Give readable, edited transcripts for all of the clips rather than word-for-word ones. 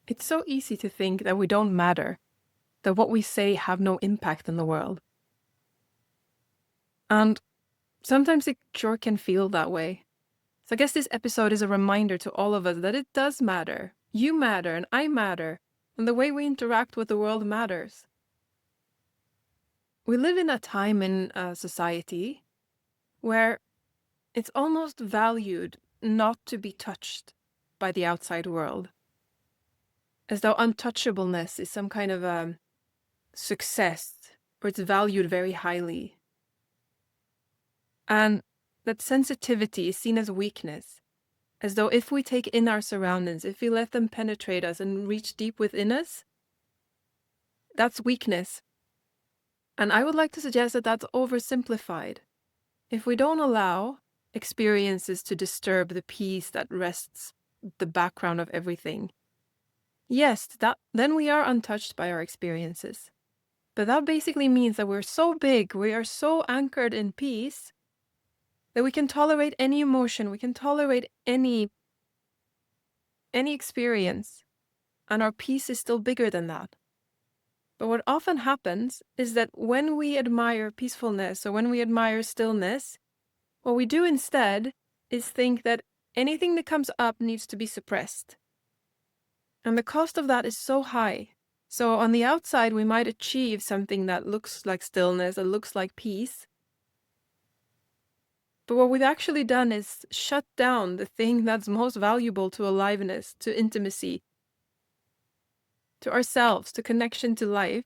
It's so easy to think that we don't matter, that what we say have no impact in the world. And sometimes it sure can feel that way. So I guess this episode is a reminder to all of us that it does matter. You matter and I matter, and the way we interact with the world matters. We live in a time in a society where it's almost valued not to be touched by the outside world, as though untouchableness is some kind of a success, or it's valued very highly. And that sensitivity is seen as weakness, as though if we take in our surroundings, if we let them penetrate us and reach deep within us, that's weakness. And I would like to suggest that that's oversimplified. If we don't allow experiences to disturb the peace that rests the background of everything, yes, then we are untouched by our experiences. But that basically means that we're so big, we are so anchored in peace, that we can tolerate any emotion, we can tolerate any experience, and our peace is still bigger than that. But what often happens is that when we admire peacefulness or when we admire stillness, what we do instead is think that anything that comes up needs to be suppressed. And the cost of that is so high. So on the outside, we might achieve something that looks like stillness, that looks like peace. But what we've actually done is shut down the thing that's most valuable to aliveness, to intimacy, to ourselves, to connection to life,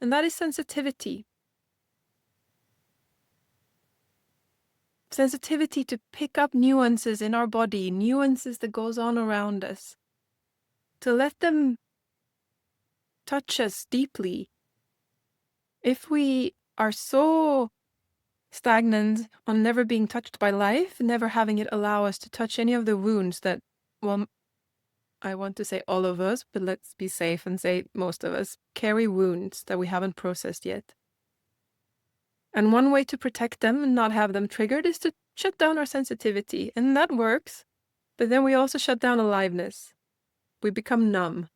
and that is sensitivity. Sensitivity to pick up nuances in our body, nuances that goes on around us, to let them touch us deeply. If we are so stagnant on never being touched by life, never having it allow us to touch any of the wounds that, well, I want to say all of us, but let's be safe and say most of us carry wounds that we haven't processed yet. And one way to protect them and not have them triggered is to shut down our sensitivity. And that works. But then we also shut down aliveness. We become numb.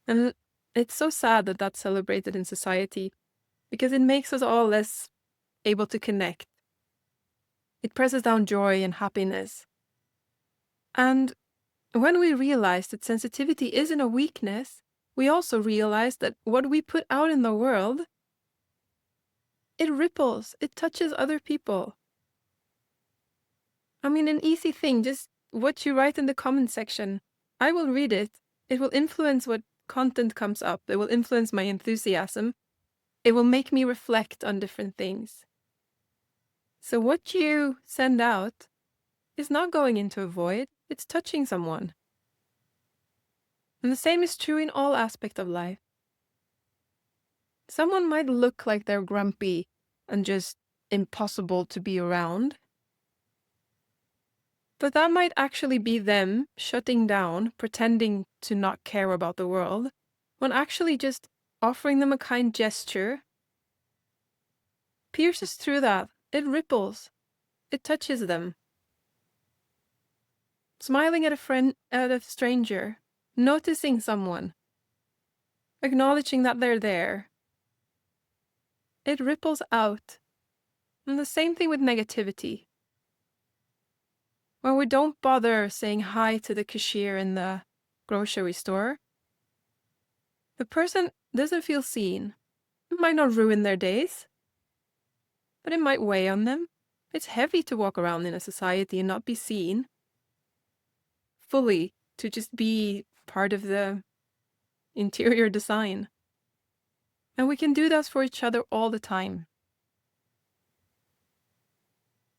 And it's so sad that that's celebrated in society, because it makes us all less able to connect. It presses down joy and happiness. And when we realize that sensitivity isn't a weakness, we also realize that what we put out in the world, it ripples, it touches other people. I mean, an easy thing, just what you write in the comment section. I will read it. It will influence what content comes up. It will influence my enthusiasm. It will make me reflect on different things. So what you send out is not going into a void. It's touching someone. And the same is true in all aspects of life. Someone might look like they're grumpy and just impossible to be around, but that might actually be them shutting down, pretending to not care about the world, when actually just offering them a kind gesture pierces through that. It ripples. It touches them. Smiling at a stranger, noticing someone, acknowledging that they're there. It ripples out. And the same thing with negativity. When we don't bother saying hi to the cashier in the grocery store, the person doesn't feel seen. It might not ruin their days, but it might weigh on them. It's heavy to walk around in a society and not be seen fully, to just be part of the interior design. And we can do that for each other all the time.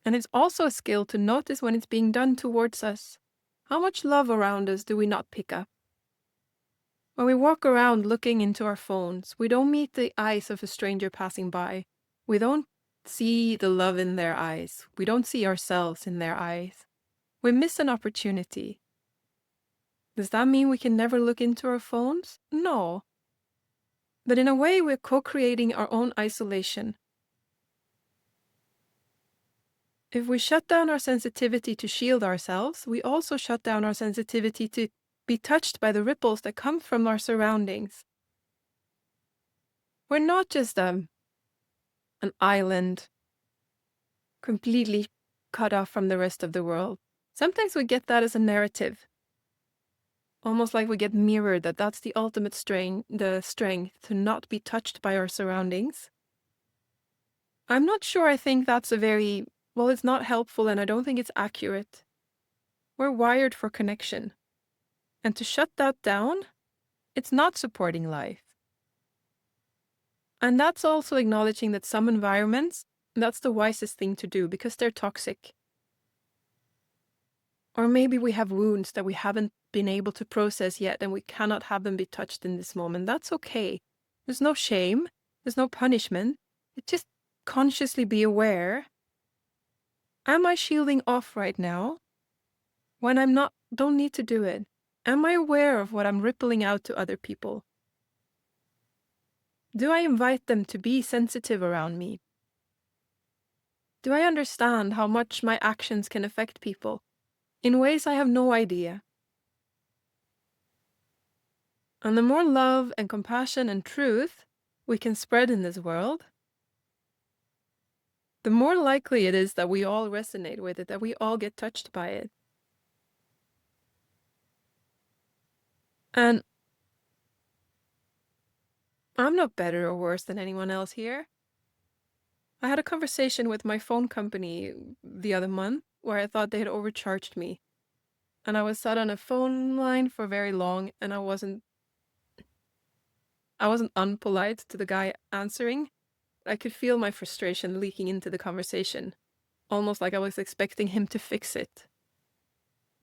And it's also a skill to notice when it's being done towards us. How much love around us do we not pick up? When we walk around looking into our phones, we don't meet the eyes of a stranger passing by. We don't see the love in their eyes. We don't see ourselves in their eyes. We miss an opportunity. Does that mean we can never look into our phones? No. But in a way, we're co-creating our own isolation. If we shut down our sensitivity to shield ourselves, we also shut down our sensitivity to be touched by the ripples that come from our surroundings. We're not just an island completely cut off from the rest of the world. Sometimes we get that as a narrative. Almost like we get mirrored that that's the ultimate the strength to not be touched by our surroundings. I'm not sure I think that's it's not helpful, and I don't think it's accurate. We're wired for connection. And to shut that down, it's not supporting life. And that's also acknowledging that some environments, that's the wisest thing to do because they're toxic. Or maybe we have wounds that we haven't been able to process yet and we cannot have them be touched in this moment. That's okay. There's no shame. There's no punishment. It's just consciously be aware. Am I shielding off right now? When I'm not, don't need to do it. Am I aware of what I'm rippling out to other people? Do I invite them to be sensitive around me? Do I understand how much my actions can affect people in ways I have no idea? And the more love and compassion and truth we can spread in this world, the more likely it is that we all resonate with it, that we all get touched by it. And I'm not better or worse than anyone else here. I had a conversation with my phone company the other month where I thought they had overcharged me. And I was sat on a phone line for very long, and I wasn't unpolite to the guy answering. I could feel my frustration leaking into the conversation, almost like I was expecting him to fix it.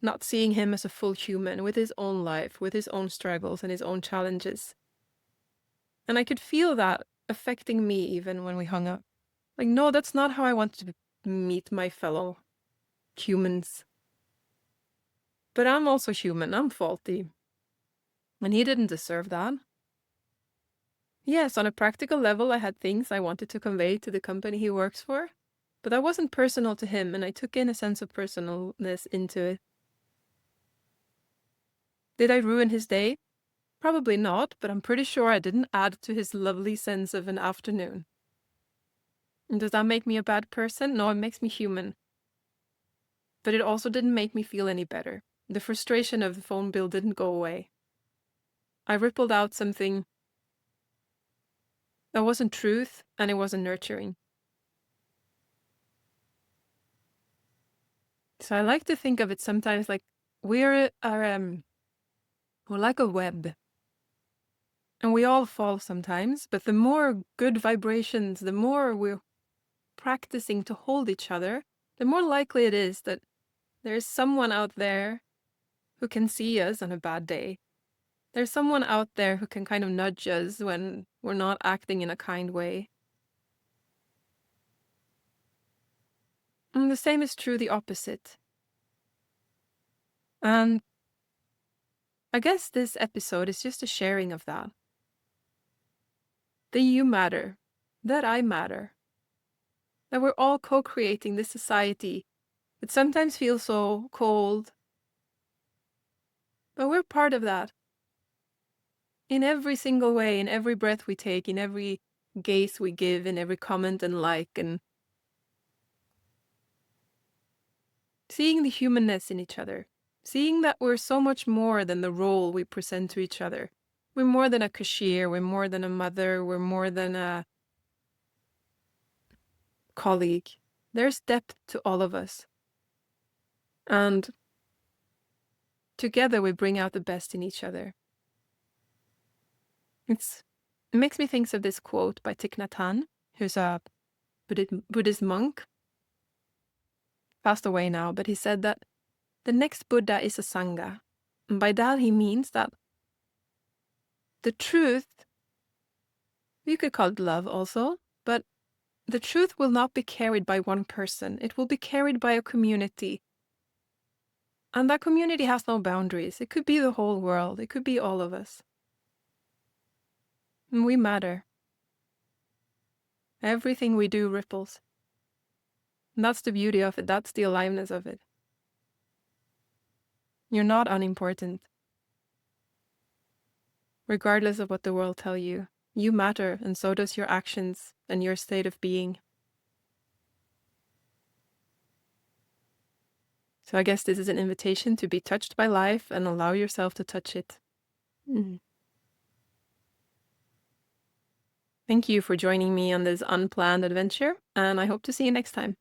Not seeing him as a full human with his own life, with his own struggles and his own challenges. And I could feel that affecting me even when we hung up. Like, no, that's not how I want to meet my fellow humans. But I'm also human, I'm faulty. And he didn't deserve that. Yes, on a practical level, I had things I wanted to convey to the company he works for, but that wasn't personal to him, and I took in a sense of personalness into it. Did I ruin his day? Probably not, but I'm pretty sure I didn't add to his lovely sense of an afternoon. And does that make me a bad person? No, it makes me human. But it also didn't make me feel any better. The frustration of the phone bill didn't go away. I rippled out something that wasn't truth, and it wasn't nurturing. So I like to think of it sometimes like we're like a web. And we all fall sometimes, but the more good vibrations, the more we're practicing to hold each other, the more likely it is that there's someone out there who can see us on a bad day. There's someone out there who can kind of nudge us when we're not acting in a kind way. And the same is true the opposite. And I guess this episode is just a sharing of that. That you matter. That I matter. That we're all co-creating this society that sometimes feels so cold. But we're part of that. In every single way, in every breath we take, in every gaze we give, in every comment and like, and seeing the humanness in each other. Seeing that we're so much more than the role we present to each other. We're more than a cashier, we're more than a mother, we're more than a colleague. There's depth to all of us. And together we bring out the best in each other. It makes me think of this quote by Thich Nhat Hanh, who's a Buddhist monk, passed away now, but he said that the next Buddha is a Sangha. And by that he means that the truth, you could call it love also, but the truth will not be carried by one person. It will be carried by a community. And that community has no boundaries. It could be the whole world. It could be all of us. And we matter. Everything we do ripples. And that's the beauty of it. That's the aliveness of it. You're not unimportant. Regardless of what the world tell you, you matter, and so does your actions and your state of being. So I guess this is an invitation to be touched by life and allow yourself to touch it. Thank you for joining me on this unplanned adventure, and I hope to see you next time.